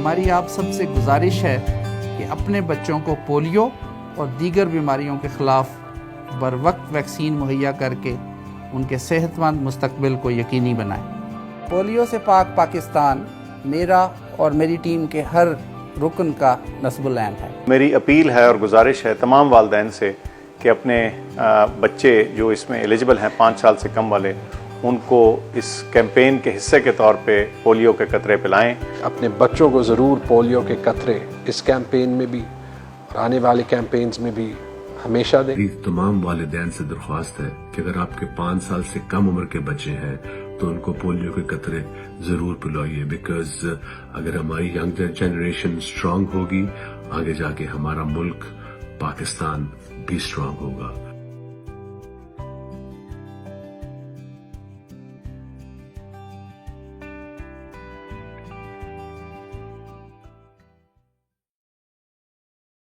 ہماری آپ سب سے گزارش ہے کہ اپنے بچوں کو پولیو اور دیگر بیماریوں کے خلاف بر وقت ویکسین مہیا کر کے ان کے صحت مند مستقبل کو یقینی بنائیں۔ پولیو سے پاک پاکستان میرا اور میری ٹیم کے ہر رکن کا نصب العین ہے۔ میری اپیل ہے اور گزارش ہے تمام والدین سے کہ اپنے بچے جو اس میں ایلیجبل ہیں 5 سال سے کم والے، ان کو اس کیمپین کے حصے کے طور پہ پولیو کے قطرے پلائیں۔ اپنے بچوں کو ضرور پولیو کے قطرے اس کیمپین میں بھی اور آنے والے کیمپینز میں بھی ہمیشہ دیں۔ تمام والدین سے درخواست ہے کہ اگر آپ کے 5 سال سے کم عمر کے بچے ہیں تو ان کو پولیو کے قطرے ضرور پلائیے، بیکاز اگر ہماری ینگ جنریشن اسٹرانگ ہوگی، آگے جا کے ہمارا ملک پاکستان بھی اسٹرانگ ہوگا۔